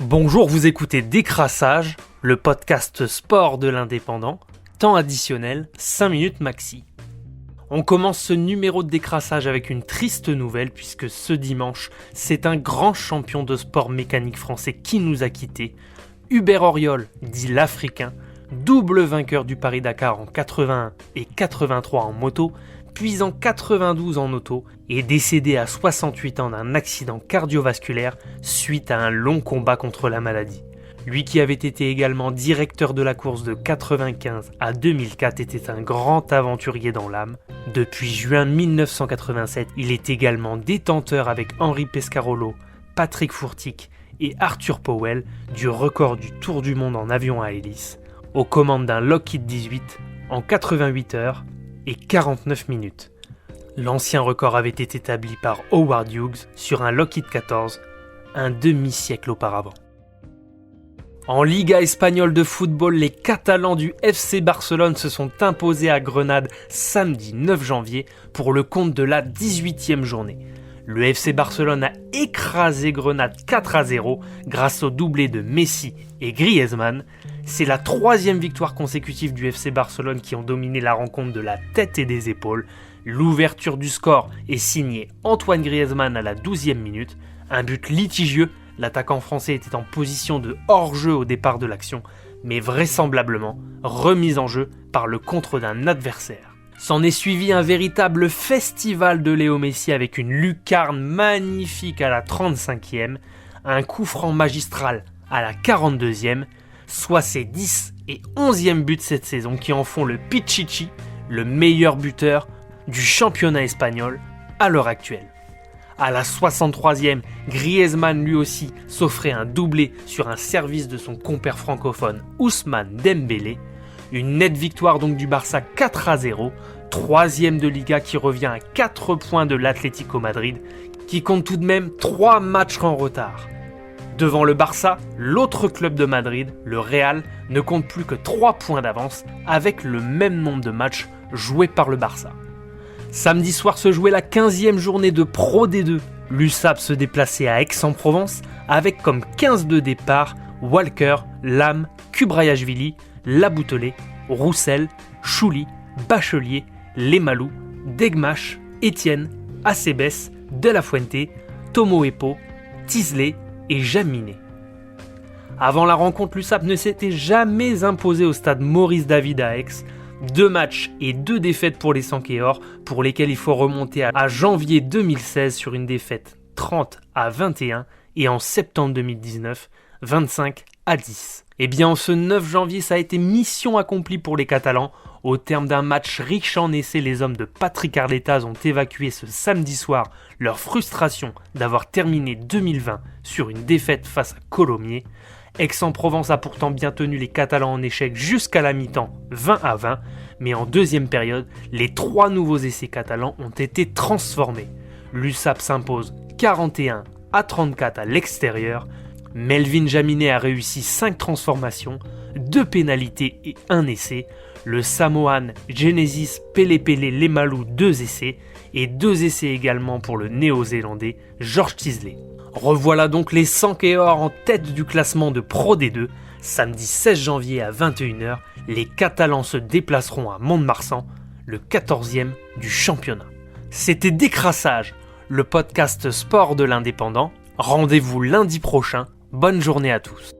Bonjour, vous écoutez Décrassage, le podcast sport de l'Indépendant, temps additionnel, 5 minutes maxi. On commence ce numéro de Décrassage avec une triste nouvelle puisque ce dimanche, c'est un grand champion de sport mécanique français qui nous a quittés. Hubert Auriol, dit l'Africain, double vainqueur du Paris-Dakar en 81 et 83 en moto, puis en 92 en auto, est décédé à 68 ans d'un accident cardiovasculaire suite à un long combat contre la maladie. Lui qui avait été également directeur de la course de 95 à 2004 était un grand aventurier dans l'âme. Depuis juin 1987, il est également détenteur avec Henri Pescarolo, Patrick Fourtic et Arthur Powell du record du Tour du Monde en avion à hélice, aux commandes d'un Lockheed 18 en 88 heures et 49 minutes. L'ancien record avait été établi par Howard Hughes sur un Lockheed 14 un demi-siècle auparavant. En Liga espagnole de football, les Catalans du FC Barcelone se sont imposés à Grenade samedi 9 janvier pour le compte de la 18e journée. Le FC Barcelone a écrasé Grenade 4-0 grâce au doublé de Messi et Griezmann. C'est la 3e victoire consécutive du FC Barcelone qui ont dominé la rencontre de la tête et des épaules. L'ouverture du score est signée Antoine Griezmann à la 12e minute. Un but litigieux, l'attaquant français était en position de hors-jeu au départ de l'action, mais vraisemblablement remise en jeu par le contre d'un adversaire. S'en est suivi un véritable festival de Léo Messi avec une lucarne magnifique à la 35e, un coup franc magistral à la 42e, soit ses 10 et 11e buts cette saison qui en font le Pichichi, le meilleur buteur du championnat espagnol à l'heure actuelle. À la 63e, Griezmann lui aussi s'offrait un doublé sur un service de son compère francophone Ousmane Dembélé. Une nette victoire donc du Barça 4-0, 3e de Liga qui revient à 4 points de l'Atlético Madrid, qui compte tout de même 3 matchs en retard. Devant le Barça, l'autre club de Madrid, le Real, ne compte plus que 3 points d'avance avec le même nombre de matchs joués par le Barça. Samedi soir se jouait la 15e journée de Pro D2. L'USAP se déplaçait à Aix-en-Provence avec comme 15 de départ Walker, Lam, Kubrayashvili, Laboutelet, Roussel, Chouli, Bachelier, Lemalou, Degmache, Etienne, Acebes, De La Fuente, Tomoepo, Tisley et Jaminet. Avant la rencontre, l'USAP ne s'était jamais imposé au stade Maurice David à Aix. 2 matchs et 2 défaites pour les Sankéors, pour lesquels il faut remonter à janvier 2016 sur une défaite 30-21 et en septembre 2019, 25-10. Et bien en ce 9 janvier, ça a été mission accomplie pour les Catalans. Au terme d'un match riche en essais, les hommes de Patrick Arletaz ont évacué ce samedi soir leur frustration d'avoir terminé 2020 sur une défaite face à Colomiers. Aix-en-Provence a pourtant bien tenu les Catalans en échec jusqu'à la mi-temps 20-20, mais en deuxième période, les 3 nouveaux essais catalans ont été transformés. L'USAP s'impose 41-34 à l'extérieur. Melvin Jaminet a réussi 5 transformations, 2 pénalités et 1 essai. Le Samoan Genesis Pelepele Lemalou 2 essais et 2 essais également pour le néo-zélandais George Tisley. Revoilà donc les Sankéors en tête du classement de Pro D2. Samedi 16 janvier à 21h, les Catalans se déplaceront à Mont-de-Marsan, le 14e du championnat. C'était Décrassage, le podcast sport de l'Indépendant. Rendez-vous lundi prochain. Bonne journée à tous.